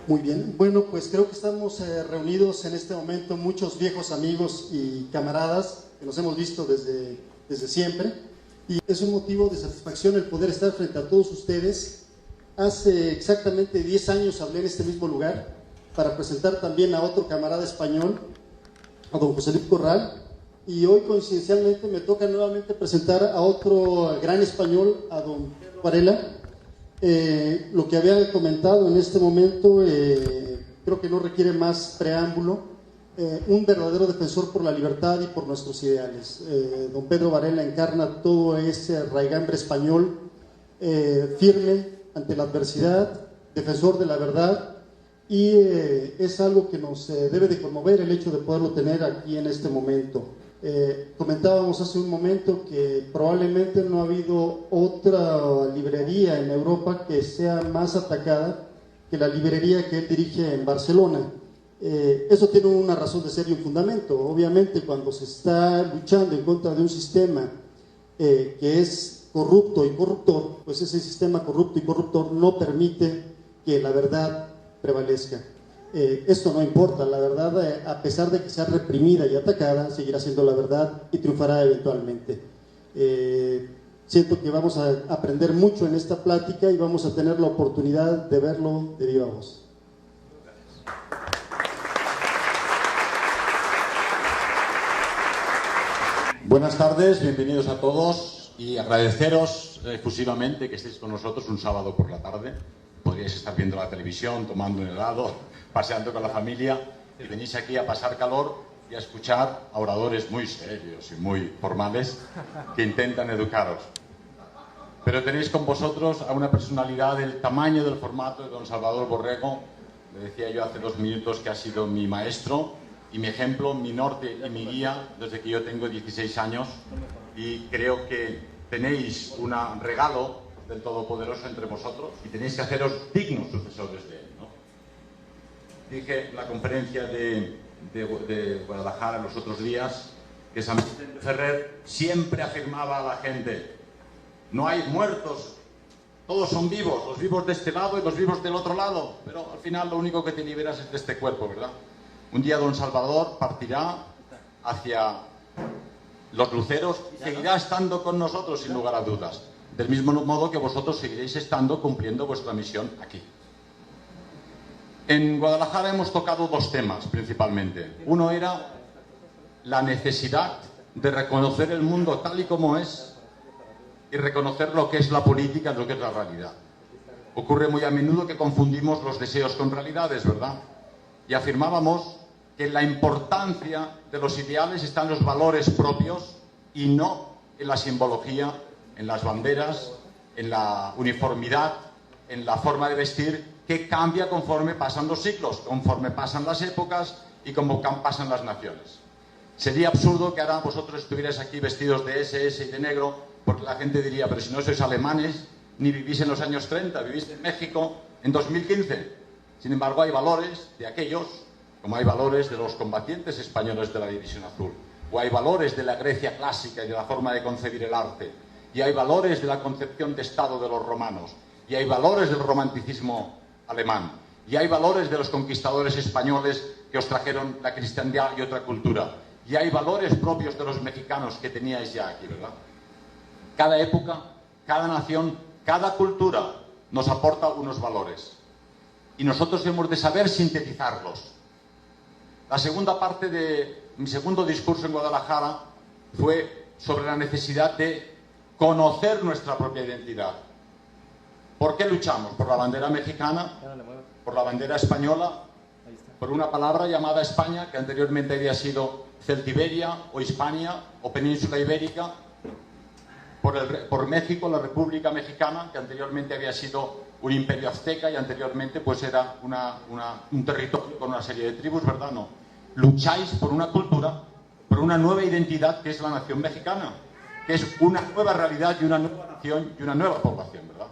Muy bien, bueno, pues creo que estamos reunidos en este momento muchos viejos amigos y camaradas que nos hemos visto desde siempre, y es un motivo de satisfacción el poder estar frente a todos ustedes. Hace exactamente 10 años hablé en este mismo lugar para presentar también a otro camarada español, a don José Luis Corral, y hoy coincidencialmente me toca nuevamente presentar a otro gran español, a don Pedro Varela. Lo que había comentado en este momento creo que no requiere más preámbulo. Un verdadero defensor por la libertad y por nuestros ideales. Don Pedro Varela encarna todo ese raigambre español, firme ante la adversidad, defensor de la verdad, y es algo que nos debe de conmover el hecho de poderlo tener aquí en este momento. Comentábamos hace un momento que probablemente no ha habido otra librería en Europa que sea más atacada que la librería que él dirige en Barcelona. Eso tiene una razón de ser y un fundamento. Obviamente, cuando se está luchando en contra de un sistema que es corrupto y corruptor, pues ese sistema corrupto y corruptor no permite que la verdad prevalezca. Esto no importa, la verdad, a pesar de que sea reprimida y atacada, seguirá siendo la verdad y triunfará eventualmente. Siento que vamos a aprender mucho en esta plática y vamos a tener la oportunidad de verlo de viva voz. Buenas tardes, bienvenidos a todos y agradeceros efusivamente que estéis con nosotros un sábado por la tarde. Podríais estar viendo la televisión, tomando un helado, paseando con la familia, y venís aquí a pasar calor y a escuchar a oradores muy serios y muy formales que intentan educaros. Pero tenéis con vosotros a una personalidad del tamaño del formato de don Salvador Borrego. Le decía yo hace 2 minutos que ha sido mi maestro y mi ejemplo, mi norte y mi guía desde que yo tengo 16 años, y creo que tenéis un regalo del Todopoderoso entre vosotros y tenéis que haceros dignos sucesores de él, ¿no? Dije en la conferencia de Guadalajara los otros días que San Vicente Ferrer siempre afirmaba a la gente: no hay muertos, todos son vivos, los vivos de este lado y los vivos del otro lado, pero al final lo único que te liberas es de este cuerpo, ¿verdad? Un día don Salvador partirá hacia los luceros y seguirá estando con nosotros sin lugar a dudas, del mismo modo que vosotros seguiréis estando cumpliendo vuestra misión aquí. En Guadalajara hemos tocado 2 temas principalmente. Uno era la necesidad de reconocer el mundo tal y como es y reconocer lo que es la política, lo que es la realidad. Ocurre muy a menudo que confundimos los deseos con realidades, ¿verdad? Y afirmábamos que la importancia de los ideales está en los valores propios y no en la simbología, en las banderas, en la uniformidad, en la forma de vestir, que cambia conforme pasan los siglos, conforme pasan las épocas y como pasan las naciones. Sería absurdo que ahora vosotros estuvierais aquí vestidos de SS y de negro, porque la gente diría: pero si no sois alemanes, ni vivís en los años 30, vivís en México en 2015. Sin embargo, hay valores de aquellos, como hay valores de los combatientes españoles de la División Azul, o hay valores de la Grecia clásica y de la forma de concebir el arte, y hay valores de la concepción de Estado de los romanos, y hay valores del romanticismo alemán, y hay valores de los conquistadores españoles que os trajeron la cristiandad y otra cultura, y hay valores propios de los mexicanos que teníais ya aquí, ¿verdad? Cada época, cada nación, cada cultura nos aporta unos valores, y nosotros hemos de saber sintetizarlos. La segunda parte de mi segundo discurso en Guadalajara fue sobre la necesidad de conocer nuestra propia identidad. ¿Por qué luchamos? ¿Por la bandera mexicana? ¿Por la bandera española? ¿Por una palabra llamada España, que anteriormente había sido Celtiberia o Hispania o Península Ibérica? ¿Por México, la República Mexicana, que anteriormente había sido un imperio azteca y anteriormente pues era un territorio con una serie de tribus, ¿verdad? No. Lucháis por una cultura, por una nueva identidad que es la nación mexicana, que es una nueva realidad y una nueva nación y una nueva población, ¿verdad?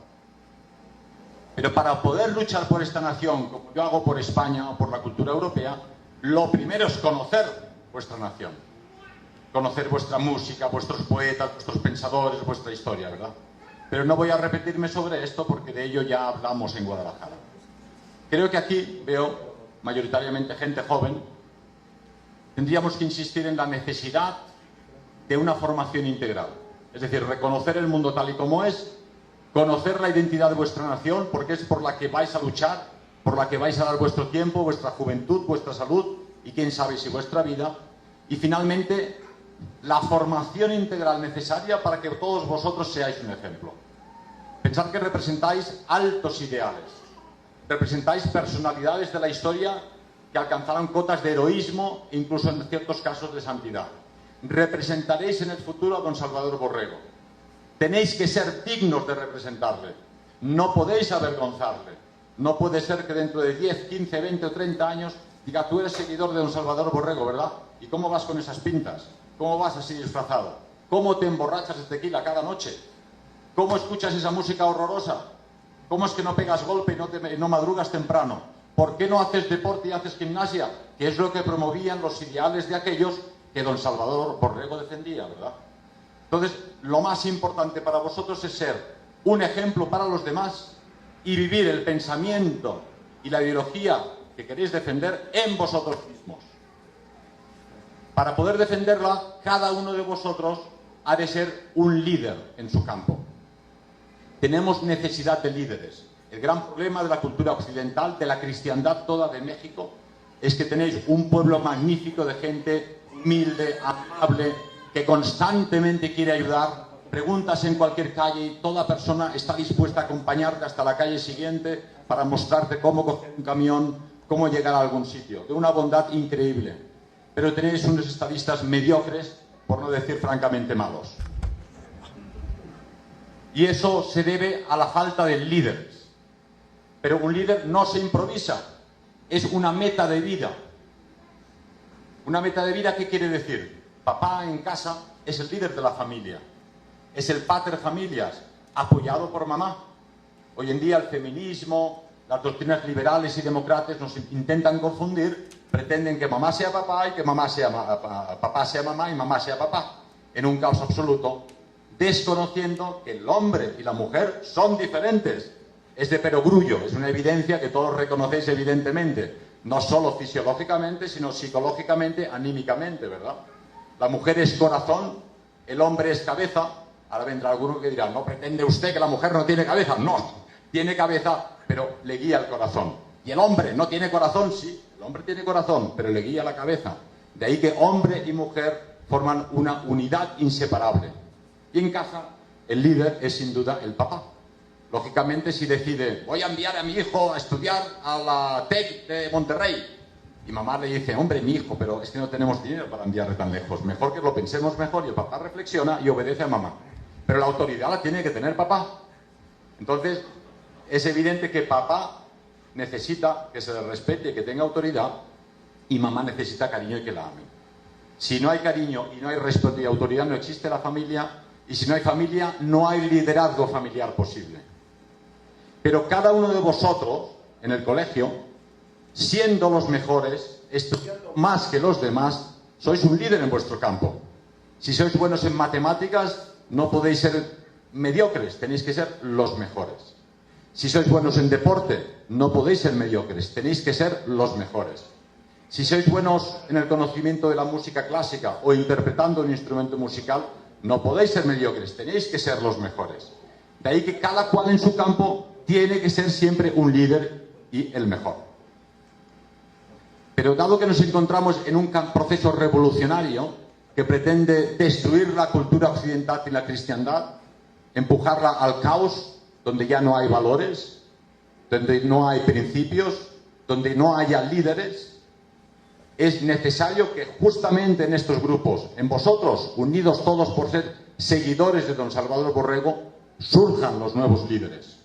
Pero para poder luchar por esta nación, como yo hago por España o por la cultura europea, lo primero es conocer vuestra nación, conocer vuestra música, vuestros poetas, vuestros pensadores, vuestra historia, ¿verdad? Pero no voy a repetirme sobre esto porque de ello ya hablamos en Guadalajara. creo que aquí veo mayoritariamente gente joven. Tendríamos que insistir en la necesidad de una formación integral. Es decir, reconocer el mundo tal y como es, conocer la identidad de vuestra nación, porque es por la que vais a luchar, por la que vais a dar vuestro tiempo, vuestra juventud, vuestra salud y quién sabe si vuestra vida. Y finalmente, la formación integral necesaria para que todos vosotros seáis un ejemplo. Pensad que representáis altos ideales, representáis personalidades de la historia que alcanzaron cotas de heroísmo, incluso en ciertos casos de santidad. Representaréis en el futuro a don Salvador Borrego. Tenéis que ser dignos de representarle. No podéis avergonzarle. No puede ser que dentro de 10, 15, 20 o 30 años diga, tú eres seguidor de don Salvador Borrego, ¿verdad? ¿Y cómo vas con esas pintas? ¿Cómo vas así disfrazado? ¿Cómo te emborrachas de tequila cada noche? ¿Cómo escuchas esa música horrorosa? ¿Cómo es que no pegas golpe y no madrugas temprano? ¿Por qué no haces deporte y haces gimnasia? Que es lo que promovían los ideales de aquellos que don Salvador Borrego defendía, ¿verdad? Entonces, lo más importante para vosotros es ser un ejemplo para los demás y vivir el pensamiento y la ideología que queréis defender en vosotros mismos. Para poder defenderla, cada uno de vosotros ha de ser un líder en su campo. Tenemos necesidad de líderes. El gran problema de la cultura occidental, de la cristiandad toda de México, es que tenéis un pueblo magnífico de gente humilde, amable, que constantemente quiere ayudar. Preguntas en cualquier calle y toda persona está dispuesta a acompañarte hasta la calle siguiente para mostrarte cómo coger un camión, cómo llegar a algún sitio. De una bondad increíble. Pero tenéis unos estadistas mediocres, por no decir francamente malos. Y eso se debe a la falta de líderes. Pero un líder no se improvisa, es una meta de vida. Una meta de vida, ¿qué quiere decir? Papá en casa es el líder de la familia, es el pater familias, apoyado por mamá. Hoy en día el feminismo, las doctrinas liberales y demócratas nos intentan confundir, pretenden que mamá sea papá y que papá sea mamá y mamá sea papá, en un caos absoluto, desconociendo que el hombre y la mujer son diferentes. Es de perogrullo, es una evidencia que todos reconocéis evidentemente, no solo fisiológicamente, sino psicológicamente, anímicamente, ¿verdad? La mujer es corazón, el hombre es cabeza. Ahora vendrá alguno que dirá, ¿no pretende usted que la mujer no tiene cabeza? No, tiene cabeza, pero le guía el corazón. Y el hombre no tiene corazón, sí, el hombre tiene corazón, pero le guía la cabeza. De ahí que hombre y mujer forman una unidad inseparable. Y en casa, el líder es sin duda el papá. Lógicamente, si decide, voy a enviar a mi hijo a estudiar a la TEC de Monterrey, y mamá le dice, hombre, mi hijo, pero es que no tenemos dinero para enviarle tan lejos, mejor que lo pensemos mejor, y el papá reflexiona y obedece a mamá. Pero la autoridad la tiene que tener papá. Entonces, es evidente que papá necesita que se le respete, que tenga autoridad, y mamá necesita cariño y que la ame. Si no hay cariño y no hay respeto y autoridad, no existe la familia, y si no hay familia, no hay liderazgo familiar posible. Pero cada uno de vosotros, en el colegio, siendo los mejores, estudiando más que los demás, sois un líder en vuestro campo. Si sois buenos en matemáticas, no podéis ser mediocres, tenéis que ser los mejores. Si sois buenos en deporte, no podéis ser mediocres, tenéis que ser los mejores. Si sois buenos en el conocimiento de la música clásica o interpretando un instrumento musical, no podéis ser mediocres, tenéis que ser los mejores. De ahí que cada cual en su campo tiene que ser siempre un líder y el mejor. Pero dado que nos encontramos en un proceso revolucionario que pretende destruir la cultura occidental y la cristiandad, empujarla al caos, donde ya no hay valores, donde no hay principios, donde no haya líderes, es necesario que justamente en estos grupos, en vosotros, unidos todos por ser seguidores de don Salvador Borrego, surjan los nuevos líderes.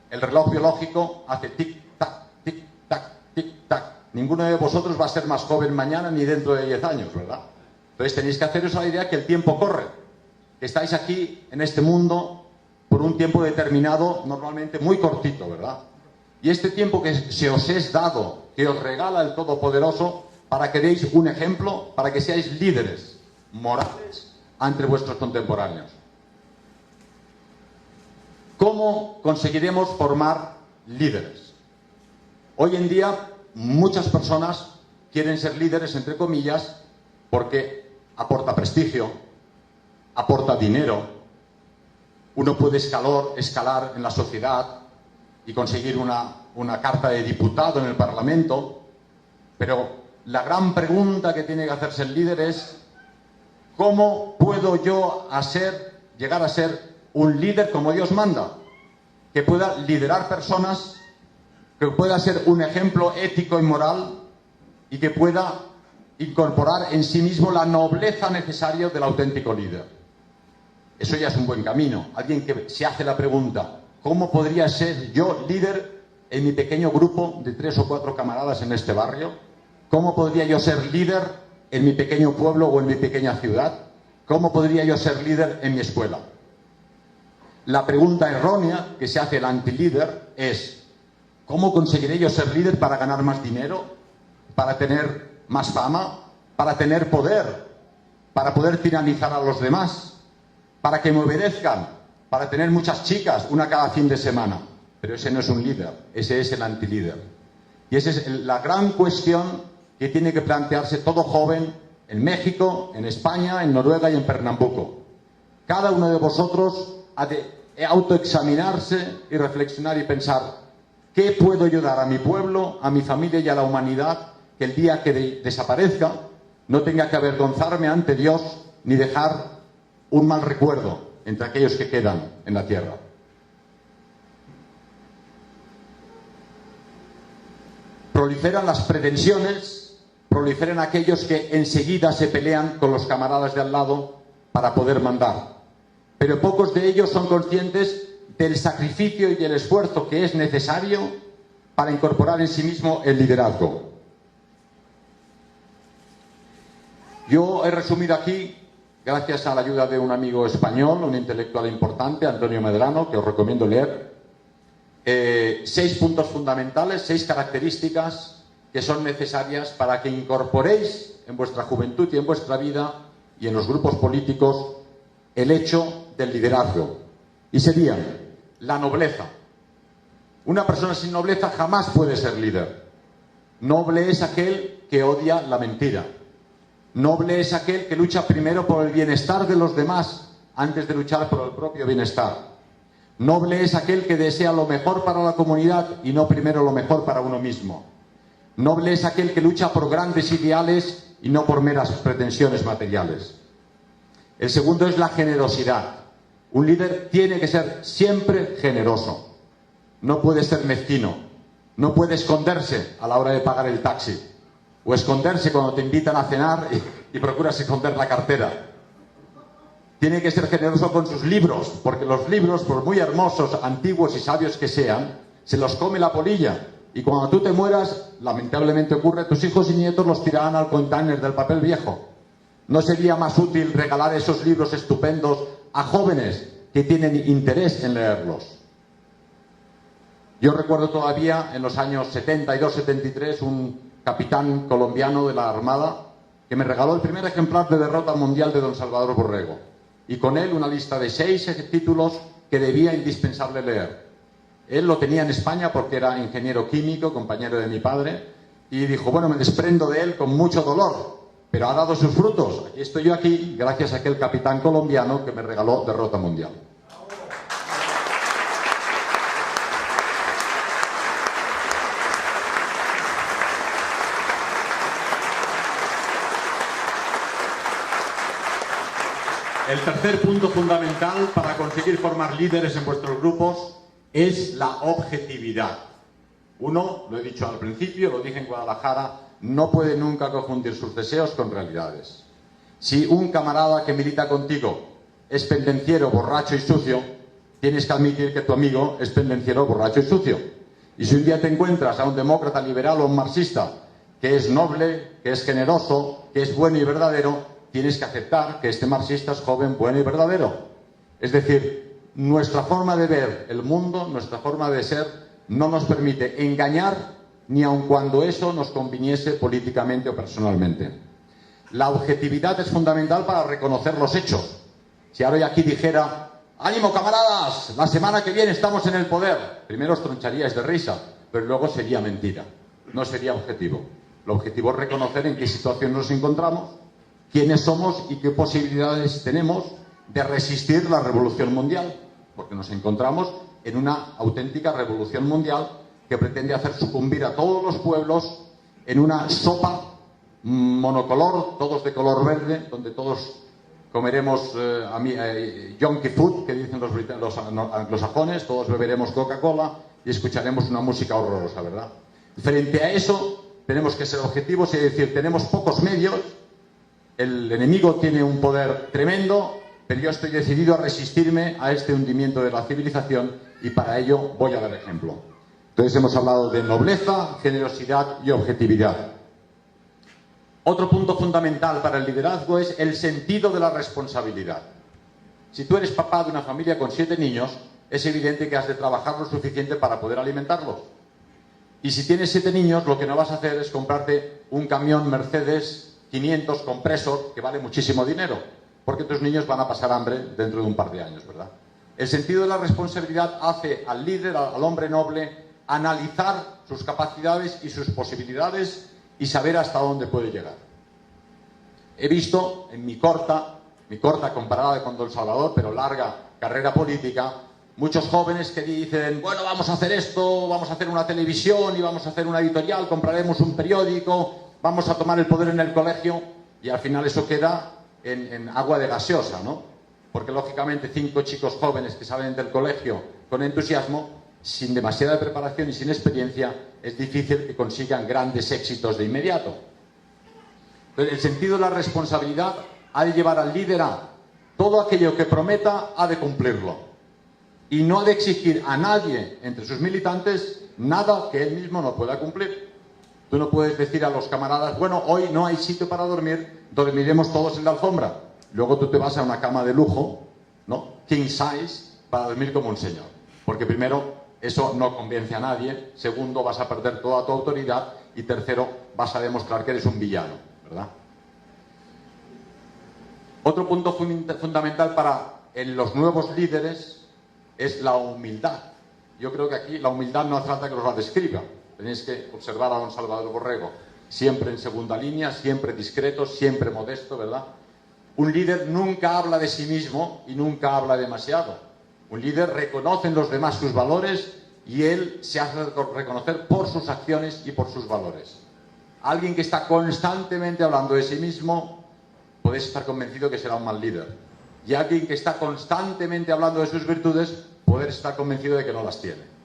El reloj biológico hace tic-tac, tic-tac, tic-tac. Ninguno de vosotros va a ser más joven mañana ni dentro de 10 años, ¿verdad? Entonces tenéis que haceros la idea que el tiempo corre. Que estáis aquí, en este mundo, por un tiempo determinado, normalmente muy cortito, ¿verdad? Y este tiempo que se os es dado, que os regala el Todopoderoso, para que deis un ejemplo, para que seáis líderes morales entre vuestros contemporáneos. ¿Cómo conseguiremos formar líderes? Hoy en día muchas personas quieren ser líderes, entre comillas, porque aporta prestigio, aporta dinero, uno puede escalar en la sociedad y conseguir una carta de diputado en el Parlamento, pero la gran pregunta que tiene que hacerse el líder es: ¿cómo puedo yo llegar a ser un líder como Dios manda? Que pueda liderar personas, que pueda ser un ejemplo ético y moral y que pueda incorporar en sí mismo la nobleza necesaria del auténtico líder. Eso ya es un buen camino. Alguien que se hace la pregunta: ¿cómo podría ser yo líder en mi pequeño grupo de 3 o 4 camaradas en este barrio? ¿Cómo podría yo ser líder en mi pequeño pueblo o en mi pequeña ciudad? ¿Cómo podría yo ser líder en mi escuela? La pregunta errónea que se hace el antilíder es: ¿cómo conseguiré yo ser líder para ganar más dinero? ¿Para tener más fama? ¿Para tener poder? ¿Para poder tiranizar a los demás? ¿Para que me obedezcan? ¿Para tener muchas chicas, una cada fin de semana? Pero ese no es un líder, ese es el antilíder. Y esa es la gran cuestión que tiene que plantearse todo joven en México, en España, en Noruega y en Pernambuco. Cada uno de vosotros ha de autoexaminarse y reflexionar y pensar: ¿qué puedo yo dar a mi pueblo, a mi familia y a la humanidad que el día que desaparezca no tenga que avergonzarme ante Dios ni dejar un mal recuerdo entre aquellos que quedan en la tierra? Proliferan las pretensiones, proliferan aquellos que enseguida se pelean con los camaradas de al lado para poder mandar. Pero pocos de ellos son conscientes del sacrificio y el esfuerzo que es necesario para incorporar en sí mismo el liderazgo. Yo he resumido aquí, gracias a la ayuda de un amigo español, un intelectual importante, Antonio Medrano, que os recomiendo leer, 6 puntos fundamentales, 6 características que son necesarias para que incorporéis en vuestra juventud y en vuestra vida y en los grupos políticos el hecho del liderazgo. Y serían: la nobleza. Una persona sin nobleza jamás puede ser líder. Noble es aquel que odia la mentira. Noble es aquel que lucha primero por el bienestar de los demás antes de luchar por el propio bienestar. Noble es aquel que desea lo mejor para la comunidad y no primero lo mejor para uno mismo. Noble es aquel que lucha por grandes ideales y no por meras pretensiones materiales. El segundo es la generosidad. Un líder tiene que ser siempre generoso. No puede ser mezquino. No puede esconderse a la hora de pagar el taxi. O esconderse cuando te invitan a cenar y procuras esconder la cartera. Tiene que ser generoso con sus libros, porque los libros, por muy hermosos, antiguos y sabios que sean, se los come la polilla. Y cuando tú te mueras, lamentablemente ocurre, tus hijos y nietos los tirarán al container del papel viejo. ¿No sería más útil regalar esos libros estupendos a jóvenes que tienen interés en leerlos? Yo recuerdo todavía en los años 72-73 un capitán colombiano de la Armada que me regaló el primer ejemplar de Derrota Mundial de don Salvador Borrego, y con él una lista de 6 títulos que debía indispensable leer. Él lo tenía en España porque era ingeniero químico, compañero de mi padre, y dijo: bueno, me desprendo de él con mucho dolor, pero ha dado sus frutos. Aquí estoy yo aquí gracias a aquel capitán colombiano que me regaló Derrota Mundial. El tercer punto fundamental para conseguir formar líderes en vuestros grupos es la objetividad. Uno, lo he dicho al principio, lo dije en Guadalajara, no puede nunca confundir sus deseos con realidades. Si un camarada que milita contigo es pendenciero, borracho y sucio, tienes que admitir que tu amigo es pendenciero, borracho y sucio. Y si un día te encuentras a un demócrata liberal o un marxista que es noble, que es generoso, que es bueno y verdadero, tienes que aceptar que este marxista es joven, bueno y verdadero. Es decir, nuestra forma de ver el mundo, nuestra forma de ser, no nos permite engañar ni aun cuando eso nos conviniese políticamente o personalmente. La objetividad es fundamental para reconocer los hechos. Si ahora yo aquí dijera: ¡ánimo, camaradas! La semana que viene estamos en el poder. Primero os troncharíais de risa. pero luego sería mentira, no sería objetivo. El objetivo es reconocer en qué situación nos encontramos, quiénes somos y qué posibilidades tenemos de resistir la revolución mundial, porque nos encontramos en una auténtica revolución mundial que pretende hacer sucumbir a todos los pueblos en una sopa monocolor, todos de color verde, donde todos comeremos yonky food, que dicen los anglosajones, todos beberemos Coca-Cola y escucharemos una música horrorosa, ¿verdad? Frente a eso tenemos que ser objetivos y decir, tenemos pocos medios, el enemigo tiene un poder tremendo, pero yo estoy decidido a resistirme a este hundimiento de la civilización y para ello voy a dar ejemplo. Entonces hemos hablado de nobleza, generosidad y objetividad. Otro punto fundamental para el liderazgo es el sentido de la responsabilidad. Si tú eres papá de una familia con 7 niños, es evidente que has de trabajar lo suficiente para poder alimentarlos. Y si tienes 7 niños, lo que no vas a hacer es comprarte un camión Mercedes 500 Compressor, que vale muchísimo dinero, porque tus niños van a pasar hambre dentro de un par de años, ¿verdad? El sentido de la responsabilidad hace al líder, al hombre noble, analizar sus capacidades y sus posibilidades y saber hasta dónde puede llegar. He visto en mi corta comparada con Don Salvador, pero larga carrera política, muchos jóvenes que dicen, bueno, vamos a hacer esto, vamos a hacer una televisión y vamos a hacer una editorial, compraremos un periódico, vamos a tomar el poder en el colegio, y al final eso queda en agua de gaseosa, ¿no? Porque lógicamente 5 chicos jóvenes que salen del colegio con entusiasmo, sin demasiada preparación y sin experiencia, es difícil que consigan grandes éxitos de inmediato. Entonces, el sentido de la responsabilidad ha de llevar al líder a todo aquello que prometa ha de cumplirlo. Y no ha de exigir a nadie entre sus militantes nada que él mismo no pueda cumplir. Tú no puedes decir a los camaradas, bueno, hoy no hay sitio para dormir, dormiremos todos en la alfombra. Luego tú te vas a una cama de lujo, ¿no? King size, para dormir como un señor. Porque primero, eso no convence a nadie. Segundo, vas a perder toda tu autoridad. Y tercero, vas a demostrar que eres un villano, ¿verdad? Otro punto fundamental para los nuevos líderes es la humildad. Yo creo que aquí la humildad no hace falta que os la describa. Tenéis que observar a don Salvador Borrego. Siempre en segunda línea, siempre discreto, siempre modesto, ¿verdad? Un líder nunca habla de sí mismo y nunca habla demasiado. Un líder reconoce en los demás sus valores y él se hace reconocer por sus acciones y por sus valores. Alguien que está constantemente hablando de sí mismo, podéis estar convencido que será un mal líder. Y alguien que está constantemente hablando de sus virtudes, podéis estar convencido de que no las tiene.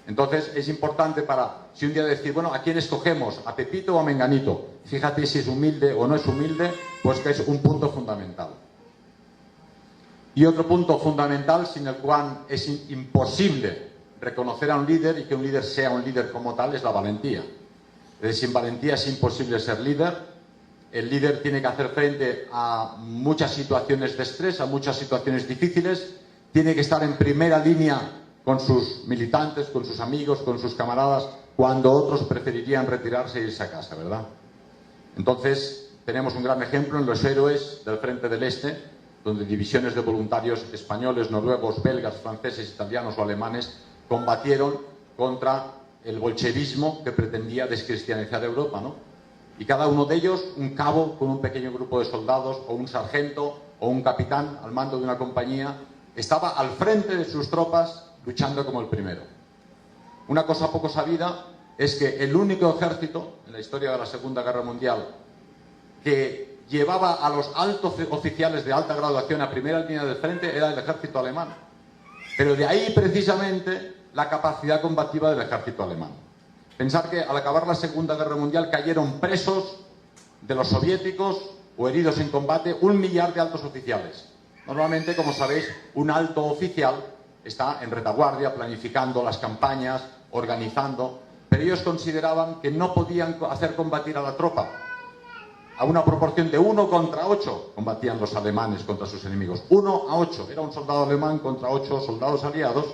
Entonces es importante si un día decir, bueno, ¿a quién escogemos? ¿A Pepito o a Menganito? Fíjate si es humilde o no es humilde, pues que es un punto fundamental. Y otro punto fundamental sin el cual es imposible reconocer a un líder y que un líder sea un líder como tal es la valentía. Es decir, sin valentía es imposible ser líder. El líder tiene que hacer frente a muchas situaciones de estrés, a muchas situaciones difíciles. Tiene que estar en primera línea con sus militantes, con sus amigos, con sus camaradas, cuando otros preferirían retirarse e irse a casa, ¿verdad? Entonces, tenemos un gran ejemplo en los héroes del Frente del Este, donde divisiones de voluntarios españoles, noruegos, belgas, franceses, italianos o alemanes combatieron contra el bolchevismo que pretendía descristianizar Europa, ¿no? Y cada uno de ellos, un cabo con un pequeño grupo de soldados, o un sargento, o un capitán al mando de una compañía, estaba al frente de sus tropas luchando como el primero. Una cosa poco sabida es que el único ejército en la historia de la Segunda Guerra Mundial que llevaba a los altos oficiales de alta graduación a primera línea del frente era el ejército alemán. Pero de ahí precisamente la capacidad combativa del ejército alemán. Pensar que al acabar la Segunda Guerra Mundial cayeron presos de los soviéticos o heridos en combate 1 millar de altos oficiales. Normalmente, como sabéis, un alto oficial está en retaguardia, planificando las campañas, organizando, pero ellos consideraban que no podían hacer combatir a la tropa. A una proporción de 1 contra 8 combatían los alemanes contra sus enemigos. 1 a 8. Era un soldado alemán contra 8 soldados aliados.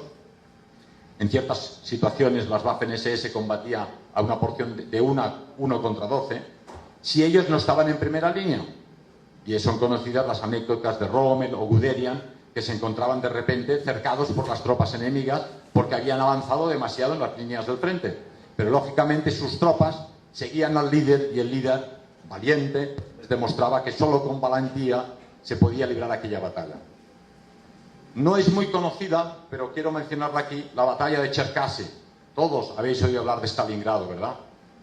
En ciertas situaciones las Waffen-SS combatía a una porción de 1 contra 12. Si ellos no estaban en primera línea. Y son conocidas las anécdotas de Rommel o Guderian, que se encontraban de repente cercados por las tropas enemigas porque habían avanzado demasiado en las líneas del frente. Pero lógicamente sus tropas seguían al líder y el líder, valiente, les demostraba que solo con valentía se podía librar aquella batalla. No es muy conocida, pero quiero mencionarla aquí, la batalla de Cherkasy. Todos habéis oído hablar de Stalingrado, ¿verdad?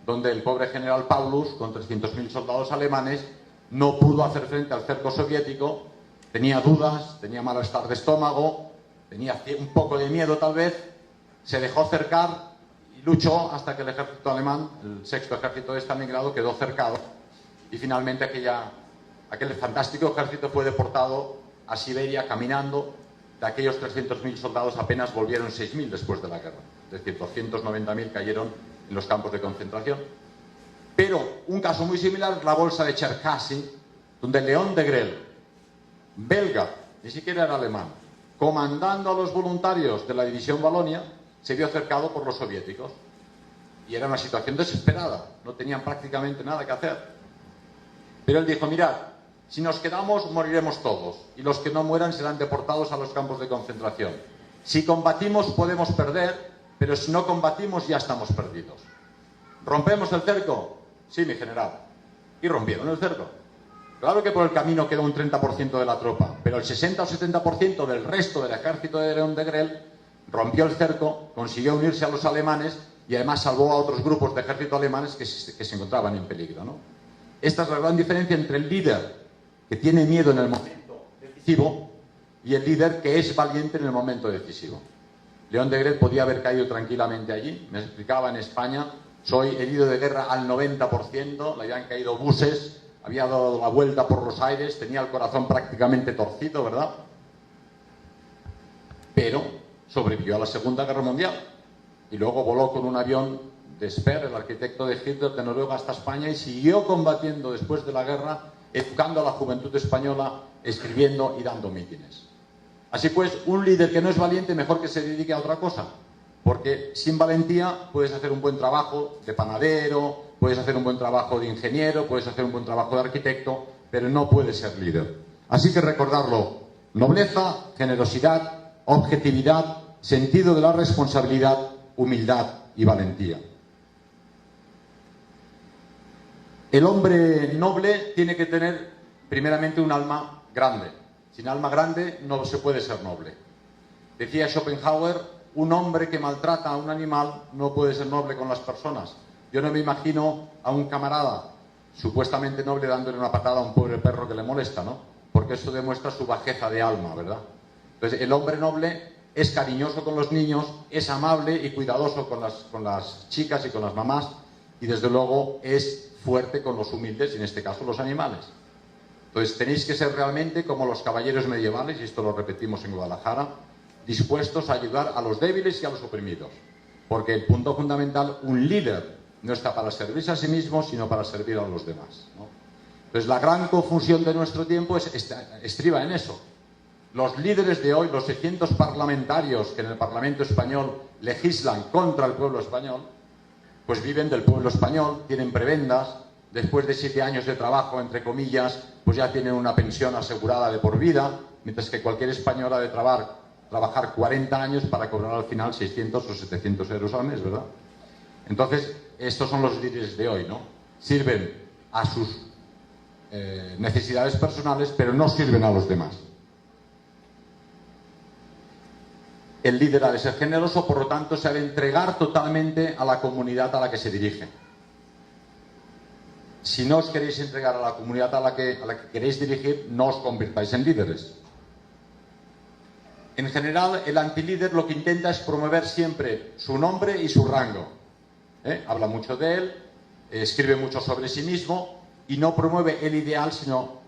Donde el pobre general Paulus, con 300.000 soldados alemanes, no pudo hacer frente al cerco soviético, tenía dudas, tenía malestar de estómago, tenía un poco de miedo tal vez, se dejó cercar y luchó hasta que el ejército alemán, el sexto ejército de Stalingrado, quedó cercado y finalmente aquel fantástico ejército fue deportado a Siberia caminando. De aquellos 300.000 soldados apenas volvieron 6.000 después de la guerra, es decir, 290.000 cayeron en los campos de concentración. Pero un caso muy similar es la bolsa de Cherkasy, donde León Degrelle, belga, ni siquiera era alemán, comandando a los voluntarios de la división Valonia, se vio cercado por los soviéticos. Y era una situación desesperada, no tenían prácticamente nada que hacer. Pero él dijo, mirad, si nos quedamos moriremos todos, y los que no mueran serán deportados a los campos de concentración. Si combatimos podemos perder, pero si no combatimos ya estamos perdidos. ¿Rompemos el cerco? Sí, mi general. Y rompieron el cerco. Claro que por el camino quedó un 30% de la tropa, pero el 60 o 70% del resto del ejército de León Degrelle rompió el cerco, consiguió unirse a los alemanes y además salvó a otros grupos de ejército alemanes que se encontraban en peligro, ¿no? Esta es la gran diferencia entre el líder que tiene miedo en el momento decisivo y el líder que es valiente en el momento decisivo. León Degrelle podía haber caído tranquilamente allí. Me explicaba en España, soy herido de guerra al 90%, le habían caído buses, había dado la vuelta por los aires, tenía el corazón prácticamente torcido, ¿verdad? Pero sobrevivió a la Segunda Guerra Mundial y luego voló con un avión de Speer, el arquitecto de Hitler, de Noruega hasta España y siguió combatiendo después de la guerra, educando a la juventud española, escribiendo y dando mítines. Así pues, un líder que no es valiente, mejor que se dedique a otra cosa, porque sin valentía puedes hacer un buen trabajo de panadero, puedes hacer un buen trabajo de ingeniero, puedes hacer un buen trabajo de arquitecto, pero no puedes ser líder. Así que recordarlo, nobleza, generosidad, objetividad, sentido de la responsabilidad, humildad y valentía. El hombre noble tiene que tener primeramente un alma grande. Sin alma grande no se puede ser noble. Decía Schopenhauer, un hombre que maltrata a un animal no puede ser noble con las personas. Yo no me imagino a un camarada supuestamente noble dándole una patada a un pobre perro que le molesta, ¿no? Porque eso demuestra su bajeza de alma, ¿verdad? Entonces, el hombre noble es cariñoso con los niños, es amable y cuidadoso con las chicas y con las mamás, y desde luego es fuerte con los humildes, y en este caso los animales. Entonces tenéis que ser realmente como los caballeros medievales, y esto lo repetimos en Guadalajara, dispuestos a ayudar a los débiles y a los oprimidos. Porque el punto fundamental, un líder no está para servirse a sí mismo, sino para servir a los demás, ¿no? Entonces la gran confusión de nuestro tiempo estriba en eso. Los líderes de hoy, los 600 parlamentarios que en el Parlamento español legislan contra el pueblo español, pues viven del pueblo español, tienen prebendas, después de 7 años de trabajo, entre comillas, pues ya tienen una pensión asegurada de por vida, mientras que cualquier español ha de trabajar 40 años para cobrar al final 600 o 700 euros al mes, ¿verdad? Entonces, estos son los líderes de hoy, ¿no? Sirven a sus necesidades personales, pero no sirven a los demás. El líder ha de ser generoso, por lo tanto, se ha de entregar totalmente a la comunidad a la que se dirige. Si no os queréis entregar a la comunidad a la que queréis dirigir, no os convirtáis en líderes. En general, el antilíder lo que intenta es promover siempre su nombre y su rango. Habla mucho de él, escribe mucho sobre sí mismo y no promueve el ideal, sino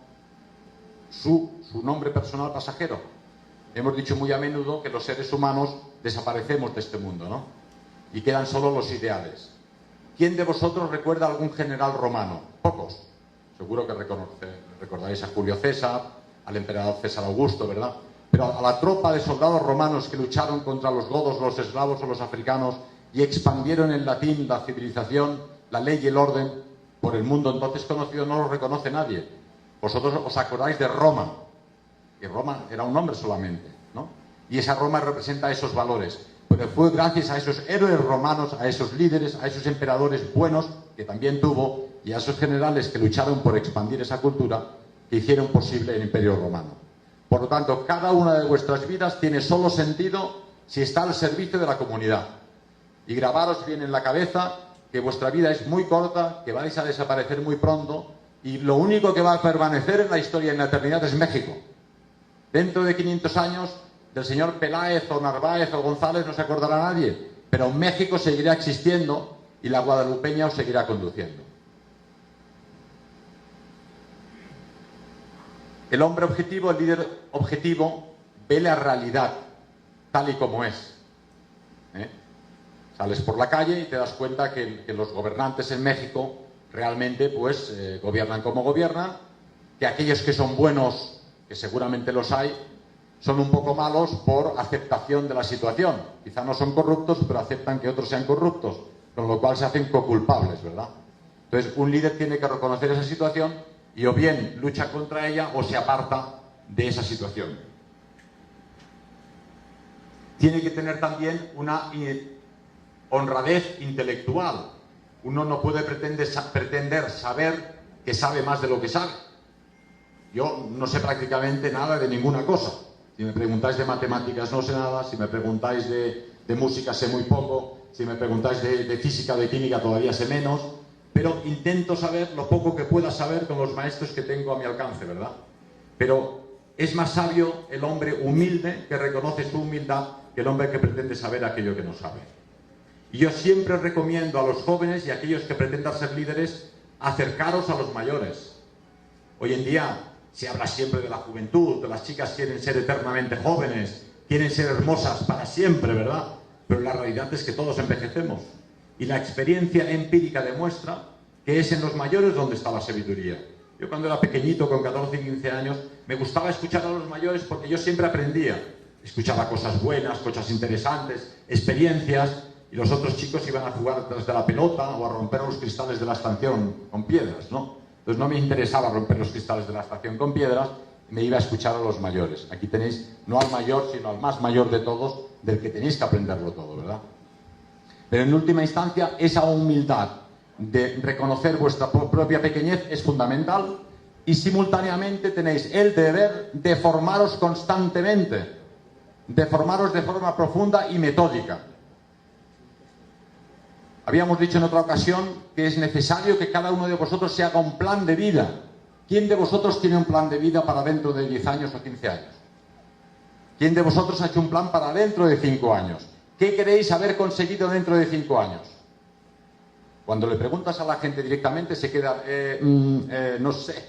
su nombre personal pasajero. Hemos dicho muy a menudo que los seres humanos desaparecemos de este mundo, ¿no? Y quedan solo los ideales. ¿Quién de vosotros recuerda a algún general romano? Pocos. Seguro que recordáis a Julio César, al emperador César Augusto, ¿verdad? Pero a la tropa de soldados romanos que lucharon contra los godos, los eslavos o los africanos y expandieron en latín la civilización, la ley y el orden por el mundo entonces conocido, no lo reconoce nadie. Vosotros os acordáis de Roma, y Roma era un nombre solamente, ¿no? Y esa Roma representa esos valores. pero fue gracias a esos héroes romanos, a esos líderes, a esos emperadores buenos que también tuvo, y a esos generales que lucharon por expandir esa cultura, que hicieron posible el Imperio Romano. Por lo tanto, cada una de vuestras vidas tiene solo sentido si está al servicio de la comunidad. Y grabaros bien en la cabeza que vuestra vida es muy corta, que vais a desaparecer muy pronto, y lo único que va a permanecer en la historia y en la eternidad es México. Dentro de 500 años, del señor Peláez o Narváez o González no se acordará nadie, pero México seguirá existiendo y la guadalupeña os seguirá conduciendo. El hombre objetivo, el líder objetivo, ve la realidad tal y como es. Sales por la calle y te das cuenta que los gobernantes en México realmente pues gobiernan como gobiernan, que aquellos que son buenos, que seguramente los hay, son un poco malos por aceptación de la situación. Quizá no son corruptos, pero aceptan que otros sean corruptos, con lo cual se hacen coculpables, ¿verdad? Entonces, un líder tiene que reconocer esa situación y o bien lucha contra ella o se aparta de esa situación. Tiene que tener también una honradez intelectual. Uno no puede pretender saber que sabe más de lo que sabe. Yo no sé prácticamente nada de ninguna cosa. Si me preguntáis de matemáticas no sé nada, si me preguntáis de música sé muy poco, si me preguntáis de física o de química todavía sé menos, pero intento saber lo poco que pueda saber con los maestros que tengo a mi alcance, ¿verdad? Pero es más sabio el hombre humilde que reconoce su humildad que el hombre que pretende saber aquello que no sabe. Y yo siempre recomiendo a los jóvenes y a aquellos que pretendan ser líderes acercaros a los mayores. Hoy en día se habla siempre de la juventud, de las chicas quieren ser eternamente jóvenes, quieren ser hermosas para siempre, ¿verdad? Pero la realidad es que todos envejecemos. Y la experiencia empírica demuestra que es en los mayores donde está la sabiduría. Yo cuando era pequeñito, con 14 y 15 años, me gustaba escuchar a los mayores porque yo siempre aprendía. Escuchaba cosas buenas, cosas interesantes, experiencias, y los otros chicos iban a jugar detrás de la pelota o a romper los cristales de la estación con piedras, ¿no? Entonces no me interesaba romper los cristales de la estación con piedras, me iba a escuchar a los mayores. Aquí tenéis no al mayor, sino al más mayor de todos, del que tenéis que aprenderlo todo, ¿verdad? Pero en última instancia, esa humildad de reconocer vuestra propia pequeñez es fundamental, y simultáneamente tenéis el deber de formaros constantemente, de formaros de forma profunda y metódica. Habíamos dicho en otra ocasión que es necesario que cada uno de vosotros se haga un plan de vida. ¿Quién de vosotros tiene un plan de vida para dentro de 10 años o 15 años? ¿Quién de vosotros ha hecho un plan para dentro de 5 años? ¿Qué queréis haber conseguido dentro de 5 años? Cuando le preguntas a la gente directamente se queda, no sé.